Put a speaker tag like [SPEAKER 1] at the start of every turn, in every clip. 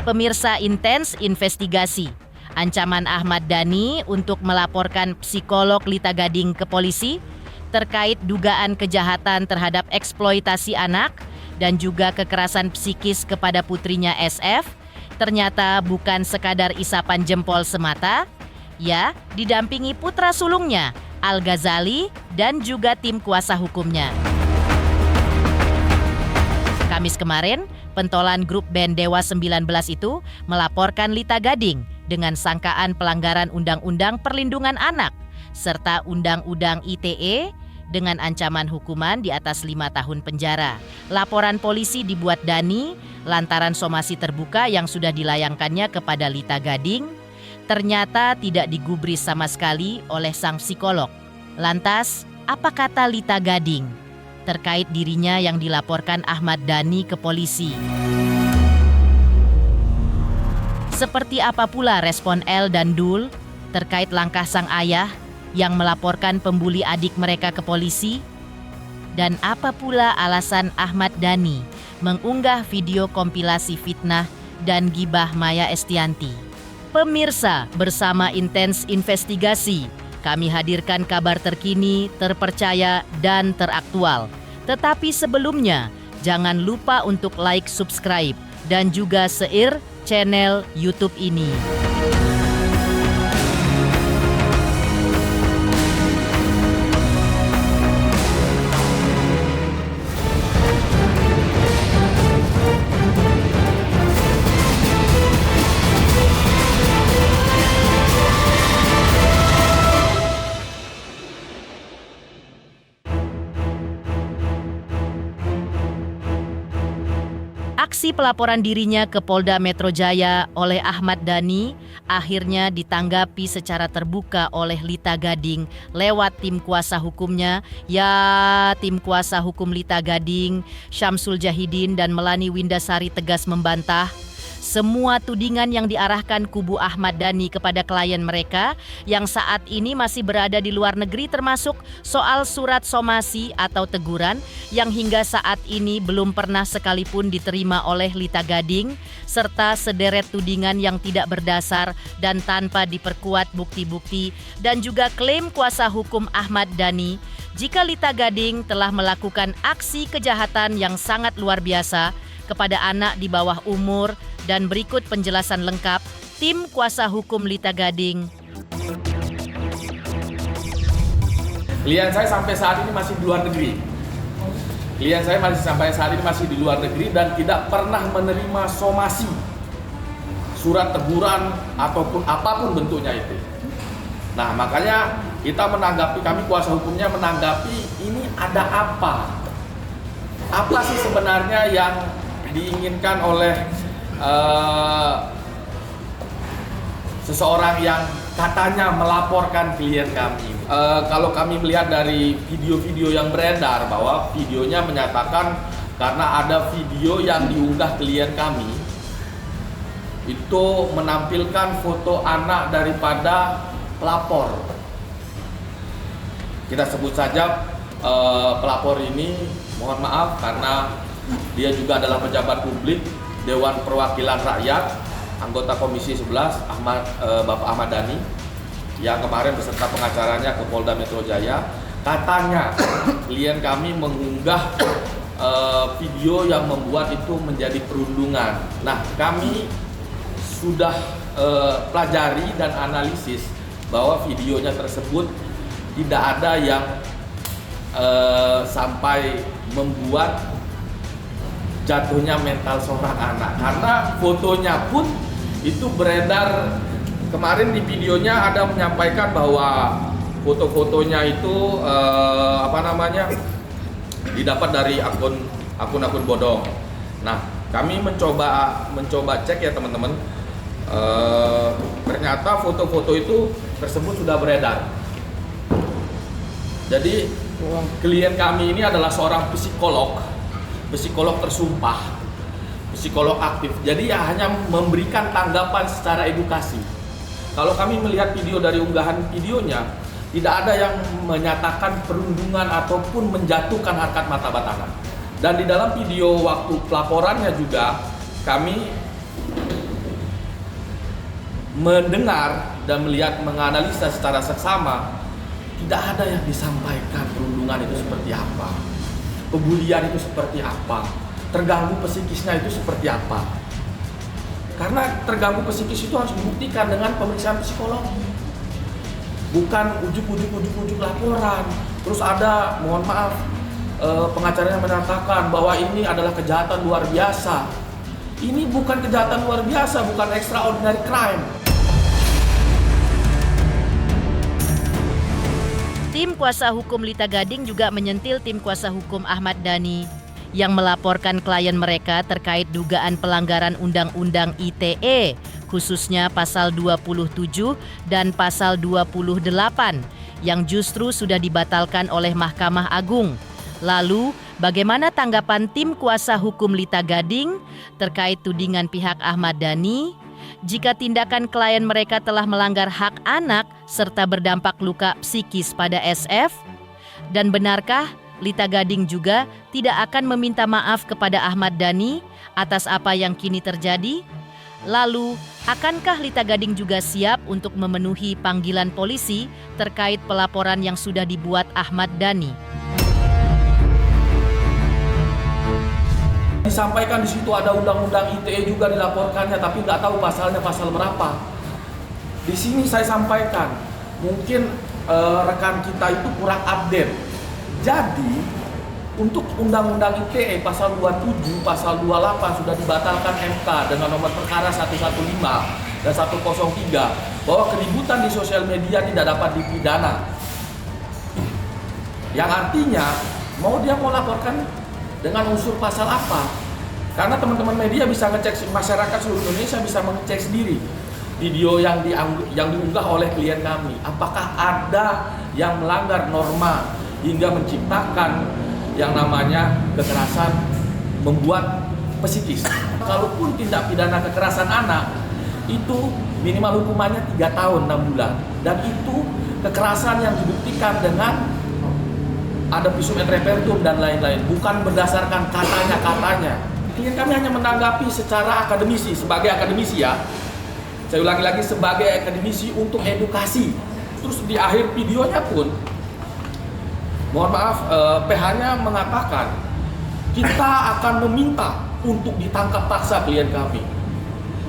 [SPEAKER 1] Pemirsa Intens Investigasi. Ancaman Ahmad Dhani untuk melaporkan psikolog Lita Gading ke polisi terkait dugaan kejahatan terhadap eksploitasi anak dan juga kekerasan psikis kepada putrinya SF ternyata bukan sekadar isapan jempol semata, ya didampingi putra sulungnya Al Ghazali dan juga tim kuasa hukumnya. Kamis kemarin, pentolan grup band Dewa 19 itu melaporkan Lita Gading dengan sangkaan pelanggaran Undang-Undang Perlindungan Anak serta Undang-Undang ITE dengan ancaman hukuman di atas 5 tahun penjara. Laporan polisi dibuat Dhani lantaran somasi terbuka yang sudah dilayangkannya kepada Lita Gading ternyata tidak digubris sama sekali oleh sang psikolog. Lantas, apa kata Lita Gading terkait dirinya yang dilaporkan Ahmad Dhani ke polisi? Seperti apa pula respon El dan Dul terkait langkah sang ayah yang melaporkan pembuli adik mereka ke polisi? Dan apa pula alasan Ahmad Dhani mengunggah video kompilasi fitnah dan gibah Maya Estianty? Pemirsa, bersama Intens Investigasi, kami hadirkan kabar terkini, terpercaya, dan teraktual. Tetapi sebelumnya, jangan lupa untuk like, subscribe, dan juga share channel YouTube ini. Aksi pelaporan dirinya ke Polda Metro Jaya oleh Ahmad Dhani akhirnya ditanggapi secara terbuka oleh Lita Gading lewat tim kuasa hukumnya. Ya, tim kuasa hukum Lita Gading, Syamsul Jahidin dan Melani Windasari tegas membantah semua tudingan yang diarahkan kubu Ahmad Dhani kepada klien mereka yang saat ini masih berada di luar negeri, termasuk soal surat somasi atau teguran yang hingga saat ini belum pernah sekalipun diterima oleh Lita Gading, serta sederet tudingan yang tidak berdasar dan tanpa diperkuat bukti-bukti, dan juga klaim kuasa hukum Ahmad Dhani jika Lita Gading telah melakukan aksi kejahatan yang sangat luar biasa kepada anak di bawah umur. Dan berikut penjelasan lengkap tim kuasa hukum Lita Gading.
[SPEAKER 2] Klien saya sampai saat ini masih di luar negeri. Klien saya sampai saat ini masih di luar negeri dan tidak pernah menerima somasi, surat teguran ataupun apapun bentuknya itu. Nah, makanya kita menanggapi, kami kuasa hukumnya menanggapi ini ada apa? Apa sih sebenarnya yang diinginkan oleh seseorang yang katanya melaporkan klien kami. Kalau kami melihat dari video-video yang beredar bahwa videonya menyatakan karena ada video yang diunggah klien kami itu menampilkan foto anak daripada pelapor. Kita sebut saja pelapor ini, mohon maaf karena dia juga adalah pejabat publik Dewan Perwakilan Rakyat, anggota Komisi 11 Bapak Ahmad Dhani yang kemarin beserta pengacaranya ke Polda Metro Jaya. Katanya klien kami mengunggah video yang membuat itu menjadi perundungan. Nah, kami sudah pelajari dan analisis bahwa videonya tersebut tidak ada yang sampai membuat jatuhnya mental seorang anak, karena fotonya pun itu beredar kemarin di videonya ada menyampaikan bahwa foto-fotonya itu didapat dari akun-akun bodong. Nah, kami mencoba cek ya teman-teman, ternyata foto-foto itu tersebut sudah beredar. Jadi klien kami ini adalah seorang psikolog tersumpah, psikolog aktif. Jadi ya hanya memberikan tanggapan secara edukasi. Kalau kami melihat video dari unggahan videonya, tidak ada yang menyatakan perundungan ataupun menjatuhkan harkat martabat anak. Dan di dalam video waktu pelaporannya juga kami mendengar dan melihat, menganalisa secara seksama, tidak ada yang disampaikan perundungan itu seperti apa, kebulian itu seperti apa, terganggu psikisnya itu seperti apa. Karena terganggu psikis itu harus dibuktikan dengan pemeriksaan psikologi, bukan ujuk-ujuk laporan. Terus ada, mohon maaf, pengacaranya menyatakan bahwa ini adalah kejahatan luar biasa. Ini bukan kejahatan luar biasa, bukan extraordinary crime.
[SPEAKER 1] Tim kuasa hukum Lita Gading juga menyentil tim kuasa hukum Ahmad Dhani yang melaporkan klien mereka terkait dugaan pelanggaran Undang-Undang ITE, khususnya pasal 27 dan pasal 28 yang justru sudah dibatalkan oleh Mahkamah Agung. Lalu, bagaimana tanggapan tim kuasa hukum Lita Gading terkait tudingan pihak Ahmad Dhani? Jika tindakan klien mereka telah melanggar hak anak serta berdampak luka psikis pada SF? Dan benarkah Lita Gading juga tidak akan meminta maaf kepada Ahmad Dhani atas apa yang kini terjadi? Lalu, akankah Lita Gading juga siap untuk memenuhi panggilan polisi terkait pelaporan yang sudah dibuat Ahmad Dhani?
[SPEAKER 2] Disampaikan di situ ada undang-undang ITE juga dilaporkannya, tapi nggak tahu pasalnya pasal berapa. Di sini saya sampaikan, mungkin rekan kita itu kurang update. Jadi untuk undang-undang ITE pasal 27, pasal 28 sudah dibatalkan MK dengan nomor perkara 115 dan 103 bahwa keributan di sosial media tidak dapat dipidana. Yang artinya mau dia mau laporkan dengan unsur pasal apa? Karena teman-teman media bisa ngecek, masyarakat seluruh Indonesia bisa mengecek sendiri video yang diunggah oleh klien kami. Apakah ada yang melanggar norma hingga menciptakan yang namanya kekerasan membuat psikis? Kalaupun tindak pidana kekerasan anak itu minimal hukumannya 3 tahun 6 bulan, dan itu kekerasan yang dibuktikan dengan ada visum et repertum dan lain-lain, bukan berdasarkan katanya. Klien kami hanya menanggapi secara akademisi, sebagai akademisi ya. Saya ulangi lagi, sebagai akademisi untuk edukasi. Terus di akhir videonya pun, mohon maaf, PH-nya mengatakan kita akan meminta untuk ditangkap paksa klien kami.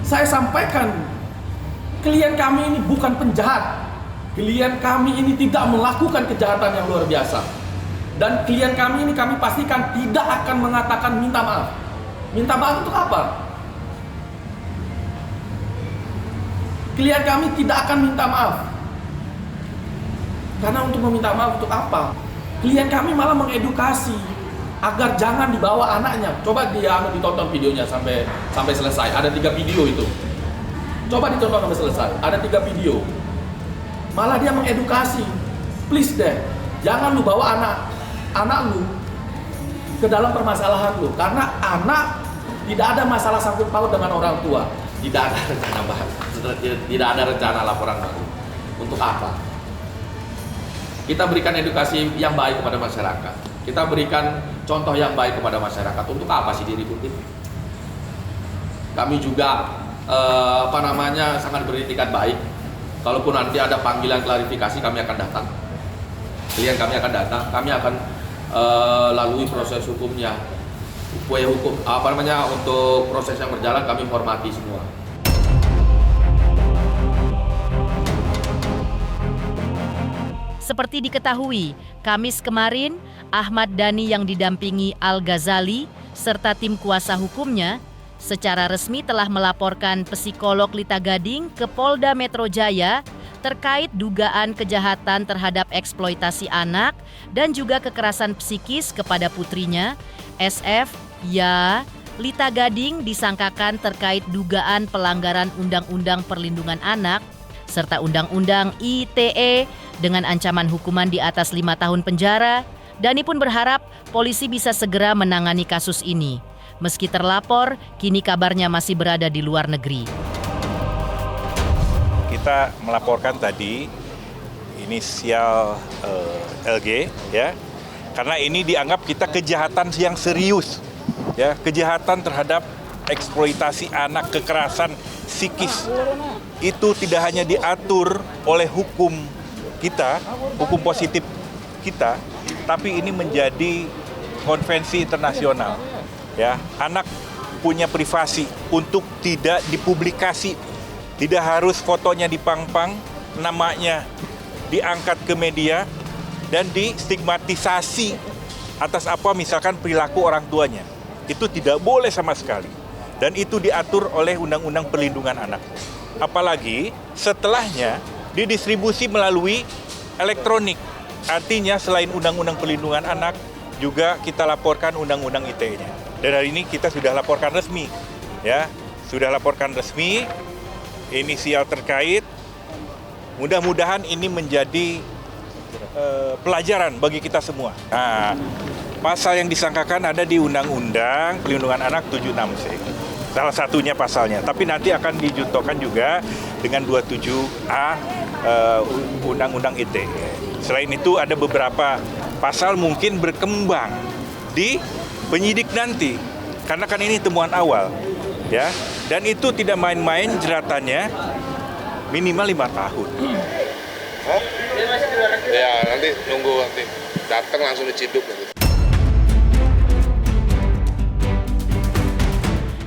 [SPEAKER 2] Saya sampaikan, klien kami ini bukan penjahat. Klien kami ini tidak melakukan kejahatan yang luar biasa. Dan klien kami ini kami pastikan tidak akan mengatakan minta maaf. Minta maaf untuk apa? Klien kami tidak akan minta maaf. Karena untuk meminta maaf untuk apa? Klien kami malah mengedukasi agar jangan dibawa anaknya. Coba ditonton videonya sampai selesai. Ada 3 video itu. Coba ditonton sampai selesai. Ada 3 video. Malah dia mengedukasi. Please deh, jangan lu bawa anak lu ke dalam permasalahan lu, karena anak tidak ada masalah sangkut paut dengan orang tua. Tidak ada rencana baru, tidak ada rencana laporan baru. Untuk apa? Kita berikan edukasi yang baik kepada masyarakat. Kita berikan contoh yang baik kepada masyarakat. Untuk apa sih diributin? Kami juga sangat beritikat baik. Kalaupun nanti ada panggilan klarifikasi, kami akan datang. Klien kami akan datang, kami akan lalui proses hukumnya. Upaya hukum untuk proses yang berjalan kami hormati semua.
[SPEAKER 1] Seperti diketahui, Kamis kemarin Ahmad Dhani yang didampingi Al-Ghazali serta tim kuasa hukumnya secara resmi telah melaporkan psikolog Lita Gading ke Polda Metro Jaya terkait dugaan kejahatan terhadap eksploitasi anak dan juga kekerasan psikis kepada putrinya, SF. Ya, Lita Gading disangkakan terkait dugaan pelanggaran Undang-Undang Perlindungan Anak serta Undang-Undang ITE dengan ancaman hukuman di atas 5 tahun penjara. Dhani pun berharap polisi bisa segera menangani kasus ini. Meski terlapor, kini kabarnya masih berada di luar negeri.
[SPEAKER 3] Kita melaporkan tadi inisial LG ya, karena ini dianggap kita kejahatan yang serius ya, kejahatan terhadap eksploitasi anak, kekerasan psikis itu tidak hanya diatur oleh hukum kita, hukum positif kita, tapi ini menjadi konvensi internasional. Ya, anak punya privasi untuk tidak dipublikasi, tidak harus fotonya dipang-pang, namanya diangkat ke media dan distigmatisasi atas apa misalkan perilaku orang tuanya. Itu tidak boleh sama sekali. Dan itu diatur oleh Undang-Undang Perlindungan Anak. Apalagi setelahnya didistribusi melalui elektronik. Artinya selain Undang-Undang Perlindungan Anak, juga kita laporkan Undang-Undang ITE-nya. Dan hari ini kita sudah laporkan resmi. Ya, sudah laporkan resmi, inisial terkait. Mudah-mudahan ini menjadi pelajaran bagi kita semua. Nah, pasal yang disangkakan ada di Undang-Undang Perlindungan Anak 76C. Salah satunya pasalnya, tapi nanti akan dijuntokan juga dengan 27A Undang-Undang ITE. Selain itu ada beberapa pasal mungkin berkembang di penyidik nanti, karena kan ini temuan awal, ya. Dan itu tidak main-main, jeratannya minimal 5 tahun.
[SPEAKER 4] Ya nanti nunggu nanti datang langsung diciduk gitu.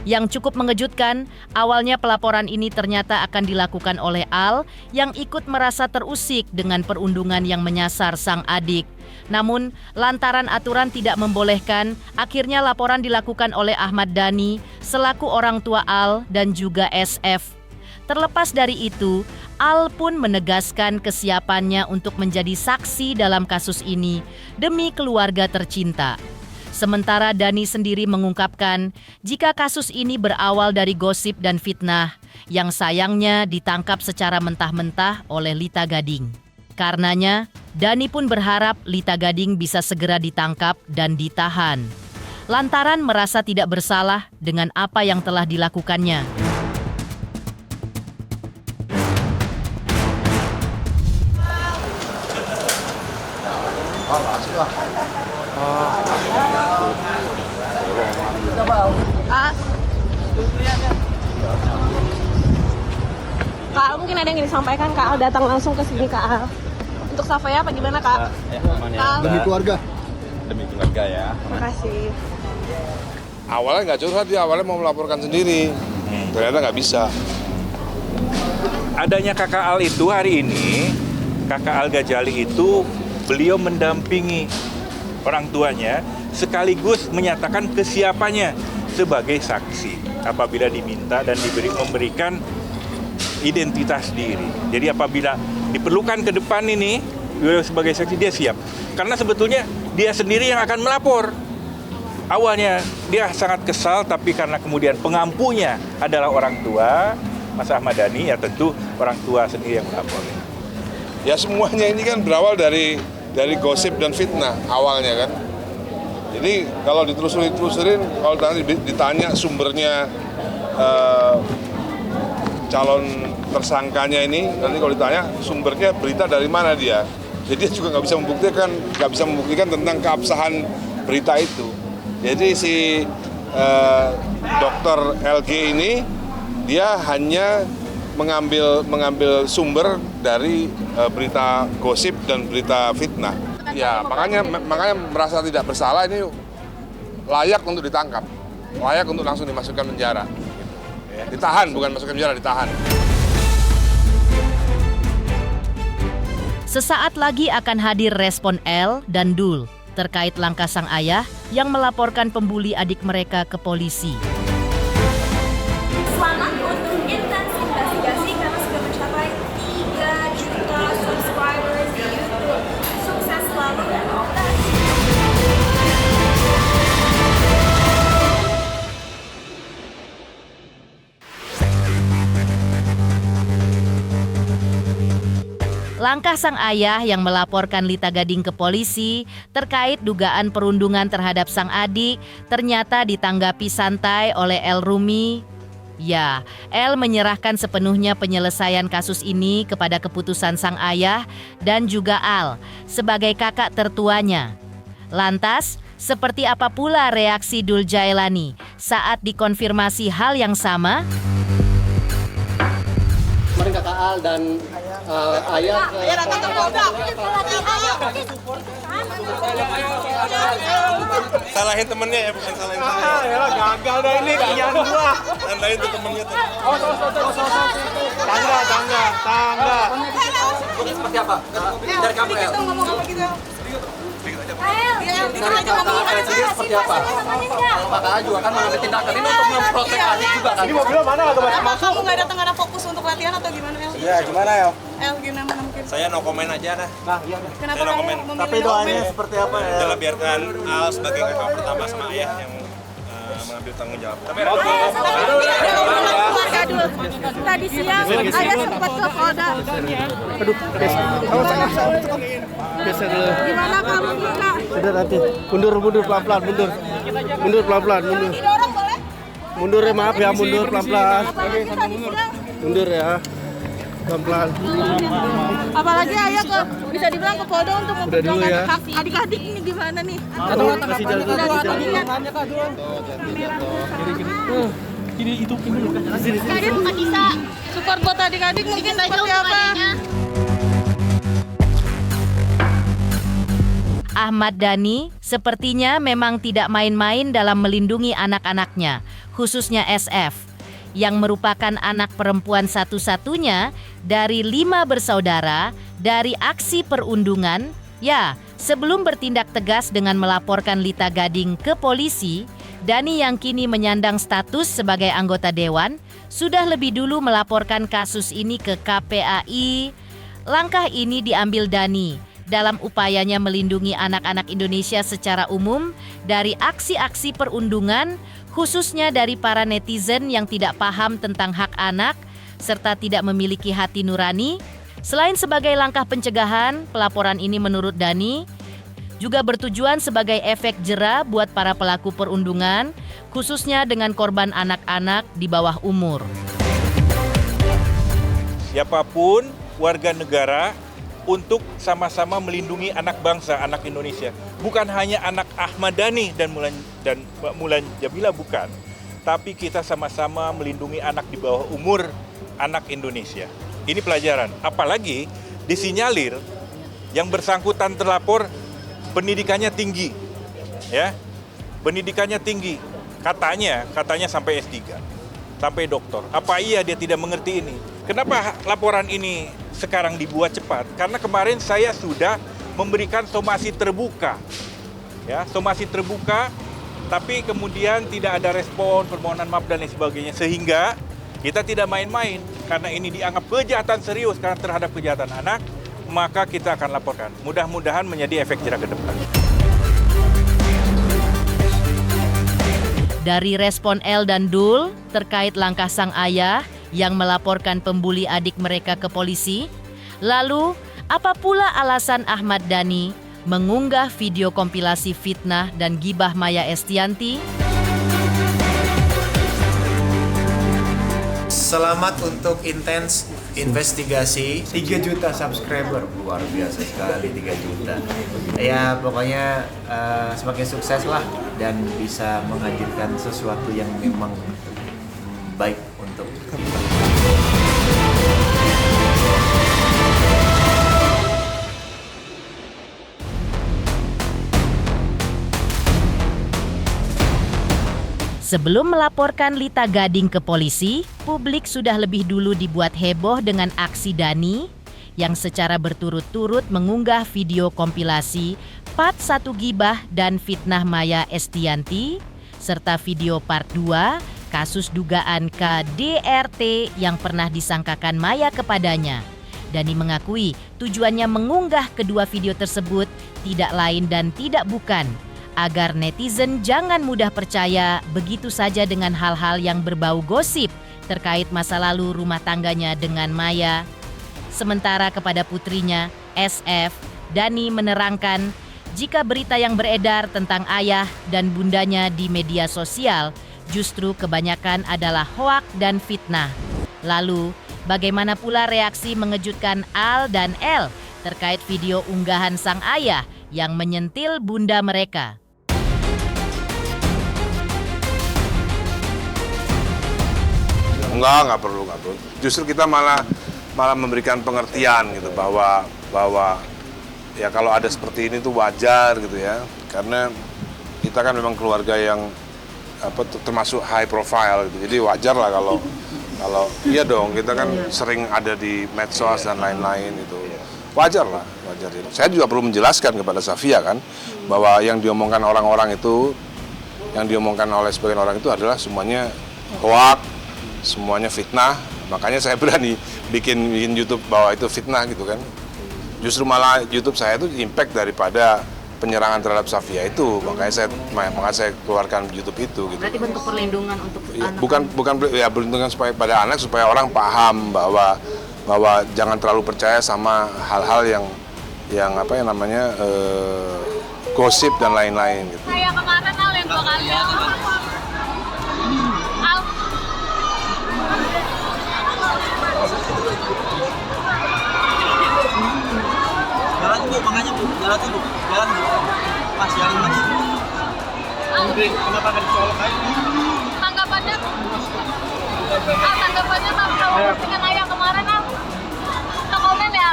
[SPEAKER 1] Yang cukup mengejutkan, awalnya pelaporan ini ternyata akan dilakukan oleh Al yang ikut merasa terusik dengan perundungan yang menyasar sang adik. Namun, lantaran aturan tidak membolehkan, akhirnya laporan dilakukan oleh Ahmad Dhani selaku orang tua Al dan juga SF. Terlepas dari itu, Al pun menegaskan kesiapannya untuk menjadi saksi dalam kasus ini demi keluarga tercinta. Sementara Dhani sendiri mengungkapkan jika kasus ini berawal dari gosip dan fitnah yang sayangnya ditangkap secara mentah-mentah oleh Lita Gading. Karenanya, Dhani pun berharap Lita Gading bisa segera ditangkap dan ditahan, lantaran merasa tidak bersalah dengan apa yang telah dilakukannya.
[SPEAKER 5] Kak Al, mungkin ada yang ingin disampaikan. Kak Al datang langsung ke sini, Kak Al. Untuk Safaya apa gimana, Kak?
[SPEAKER 6] Ya, aman ya.
[SPEAKER 5] Kak Al.
[SPEAKER 6] Demi keluarga. Demi keluarga ya.
[SPEAKER 5] Terima kasih.
[SPEAKER 4] Awalnya nggak curhat, dia awalnya mau melaporkan sendiri. Ternyata nggak bisa.
[SPEAKER 3] Adanya kakak Al itu hari ini, kakak Al Ghazali itu beliau mendampingi orang tuanya sekaligus menyatakan kesiapannya sebagai saksi apabila diminta dan memberikan identitas diri. Jadi apabila diperlukan ke depan ini sebagai saksi, dia siap. Karena sebetulnya dia sendiri yang akan melapor. Awalnya dia sangat kesal, tapi karena kemudian pengampunya adalah orang tua, Mas Ahmad Dhani, ya tentu orang tua sendiri yang melapor.
[SPEAKER 4] Ya semuanya ini kan berawal dari gosip dan fitnah awalnya kan. Jadi kalau ditelusurin, kalau nanti ditanya sumbernya calon tersangkanya ini, nanti kalau ditanya sumbernya berita dari mana dia, jadi dia juga nggak bisa membuktikan tentang keabsahan berita itu. Jadi si Dr. LG ini dia hanya mengambil sumber dari berita gosip dan berita fitnah. Ya makanya merasa tidak bersalah, ini layak untuk ditangkap, layak untuk langsung dimasukkan penjara. Ditahan, bukan masukkan penjara, ditahan.
[SPEAKER 1] Sesaat lagi akan hadir respon El dan Dul terkait langkah sang ayah yang melaporkan pembuli adik mereka ke polisi.
[SPEAKER 7] Selamat untuk intens investigasi karena sudah mencapai 3 juta subscribers di YouTube. Sukses selalu dan all the best.
[SPEAKER 1] Langkah sang ayah yang melaporkan Lita Gading ke polisi terkait dugaan perundungan terhadap sang adik ternyata ditanggapi santai oleh El Rumi. Ya, El menyerahkan sepenuhnya penyelesaian kasus ini kepada keputusan sang ayah dan juga Al sebagai kakak tertuanya. Lantas, seperti apa pula reaksi Dul Jailani saat dikonfirmasi hal yang sama?
[SPEAKER 8] kemarin kakak Al dan ayah
[SPEAKER 5] datang ke Polda.
[SPEAKER 6] Salahin temennya ya, bukan salahin saya.
[SPEAKER 8] ya gagal dah ini kerjaan gua.
[SPEAKER 6] Tandain tuh temennya tuh.
[SPEAKER 8] Tangga.
[SPEAKER 6] Seperti apa? Dari kamu ya?
[SPEAKER 5] Ngomong apa gitu?
[SPEAKER 6] Seperti apa? Kalau kakak juga kan mengambil tindakan ini untuk memprotek adik juga kan?
[SPEAKER 8] Ini mobilnya mana kagak
[SPEAKER 5] Apa
[SPEAKER 8] masuk?
[SPEAKER 5] kamu nggak datang karena fokus untuk latihan atau gimana, El?
[SPEAKER 6] Iya, gimana ya?
[SPEAKER 5] El, gimana mungkin?
[SPEAKER 6] Saya no comment aja dah.
[SPEAKER 8] Nah, iya.
[SPEAKER 5] Kenapa
[SPEAKER 6] Saya no
[SPEAKER 5] kamu
[SPEAKER 6] comment.
[SPEAKER 5] memilih
[SPEAKER 8] Tapi
[SPEAKER 5] no
[SPEAKER 8] doanya
[SPEAKER 5] comment?
[SPEAKER 8] seperti apa ya?
[SPEAKER 6] Adalah biarkan Al sebagai kakak pertama sama ayah yang mengambil tanggung jawab. Tapi
[SPEAKER 5] Tadi siang ayah sempat ke Polda.
[SPEAKER 8] Aduh, geser dulu.
[SPEAKER 5] Gimana kamu Kak?
[SPEAKER 8] Sudah nanti. Mundur pelan-pelan, mundur. Mundur pelan-pelan, mundur.
[SPEAKER 5] Didorong boleh?
[SPEAKER 8] Mundur ya, maaf ya, mundur pelan-pelan.
[SPEAKER 5] Apalagi tadi siang.
[SPEAKER 8] Mundur ya. Pelan-pelan.
[SPEAKER 5] Apalagi ayah bisa dibilang ke Polda untuk
[SPEAKER 8] Udah dulu
[SPEAKER 5] memperjuangkan
[SPEAKER 8] ya.
[SPEAKER 5] hak adik-adik ini gimana nih?
[SPEAKER 8] Kasih jalan dulu.
[SPEAKER 5] Adik bukan bisa support buat adik-adik mungkin seperti apa?
[SPEAKER 1] Ahmad Dhani sepertinya memang tidak main-main dalam melindungi anak-anaknya, khususnya SF, yang merupakan anak perempuan satu-satunya dari 5 bersaudara dari aksi perundungan. Ya, sebelum bertindak tegas dengan melaporkan Lita Gading ke polisi, Dhani yang kini menyandang status sebagai anggota dewan, sudah lebih dulu melaporkan kasus ini ke KPAI. Langkah ini diambil Dhani dalam upayanya melindungi anak-anak Indonesia secara umum dari aksi-aksi perundungan, khususnya dari para netizen yang tidak paham tentang hak anak serta tidak memiliki hati nurani. Selain sebagai langkah pencegahan, pelaporan ini menurut Dhani juga bertujuan sebagai efek jera buat para pelaku perundungan, khususnya dengan korban anak-anak di bawah umur.
[SPEAKER 3] Siapapun warga negara untuk sama-sama melindungi anak bangsa, anak Indonesia. Bukan hanya anak Ahmad Dhani dan Mbak Mulan Jamila, bukan. Tapi kita sama-sama melindungi anak di bawah umur, anak Indonesia. Ini pelajaran. Apalagi disinyalir yang bersangkutan terlapor pendidikannya tinggi. Ya. Pendidikannya tinggi. Katanya sampai S3. Sampai doktor. Apa iya dia tidak mengerti ini? Kenapa laporan ini sekarang dibuat cepat? Karena kemarin saya sudah memberikan somasi terbuka. Ya, somasi terbuka, tapi kemudian tidak ada respon, permohonan maaf dan lain sebagainya. Sehingga kita tidak main-main. Karena ini dianggap kejahatan serius karena terhadap kejahatan anak, maka kita akan laporkan. Mudah-mudahan menjadi efek jera ke depan.
[SPEAKER 1] Dari respon El dan Dul terkait langkah sang ayah yang melaporkan pembuli adik mereka ke polisi, lalu apa pula alasan Ahmad Dhani mengunggah video kompilasi fitnah dan gibah Maya Estianty?
[SPEAKER 9] Selamat untuk intens investigasi
[SPEAKER 10] 3 juta subscriber, luar biasa sekali 3 juta.
[SPEAKER 9] ya pokoknya semakin sukses lah dan bisa menghadirkan sesuatu yang memang baik untuk kita.
[SPEAKER 1] Sebelum melaporkan Lita Gading ke polisi, publik sudah lebih dulu dibuat heboh dengan aksi Dhani yang secara berturut-turut mengunggah video kompilasi part 1 gibah dan fitnah Maya Estianty, serta video part 2 kasus dugaan KDRT yang pernah disangkakan Maya kepadanya. Dhani mengakui tujuannya mengunggah kedua video tersebut tidak lain dan tidak bukan agar netizen jangan mudah percaya begitu saja dengan hal-hal yang berbau gosip terkait masa lalu rumah tangganya dengan Maya. Sementara kepada putrinya, SF, Dhani menerangkan jika berita yang beredar tentang ayah dan bundanya di media sosial justru kebanyakan adalah hoak dan fitnah. Lalu, bagaimana pula reaksi mengejutkan Al dan El terkait video unggahan sang ayah yang menyentil bunda mereka?
[SPEAKER 4] Enggak perlu. Justru kita malah malah memberikan pengertian gitu bahwa ya kalau ada seperti ini tuh wajar gitu ya, karena kita kan memang keluarga yang termasuk high profile gitu, jadi wajar lah kalau iya dong, kita kan sering ada di medsos dan lain-lain itu, wajar lah, wajar. Saya juga perlu menjelaskan kepada Safia kan bahwa yang diomongkan orang-orang itu, yang diomongkan oleh sebagian orang itu adalah semuanya hoax, semuanya fitnah. Makanya saya berani bikin YouTube bahwa itu fitnah gitu kan. Justru malah YouTube saya itu impact daripada penyerangan terhadap Safia itu, makanya saya keluarkan YouTube itu. Gitu.
[SPEAKER 1] Berarti bentuk perlindungan untuk anak?
[SPEAKER 4] Bukan ya perlindungan supaya pada anak, supaya orang paham bahwa jangan terlalu percaya sama hal-hal yang gosip dan lain-lain. Gitu.
[SPEAKER 5] Kayak kemarin Al yang 2 kali. Al.
[SPEAKER 6] Jalan Bu, makanya Bu, jalan Bu. Pas jalan Mas. Kenapa kan colok aja?
[SPEAKER 5] Tanggapannya kalau postingan ayah kemarin Al. No komen ya.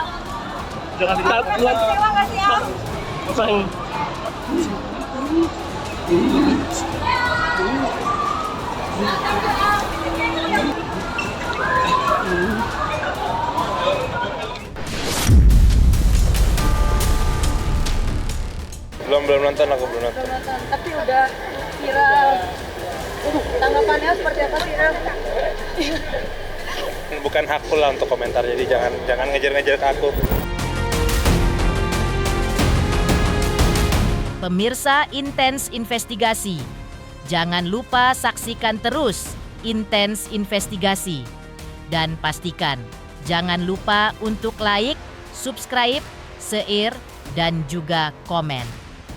[SPEAKER 6] Jangan dilihat.
[SPEAKER 5] Terima kasih Al.
[SPEAKER 4] Belum nonton, aku belum nonton.
[SPEAKER 5] Tapi udah viral. Tanggapannya seperti apa sih, Raf?
[SPEAKER 4] Bukan hakku lah untuk komentar, jadi jangan ngejar-ngejar ke aku.
[SPEAKER 1] Pemirsa Intens Investigasi, jangan lupa saksikan terus Intens Investigasi. Dan pastikan, jangan lupa untuk like, subscribe, share, dan juga komen.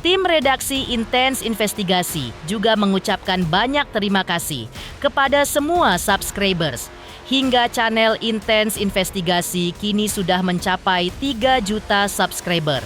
[SPEAKER 1] Tim redaksi Intens Investigasi juga mengucapkan banyak terima kasih kepada semua subscribers. Hingga channel Intens Investigasi kini sudah mencapai 3 juta subscriber.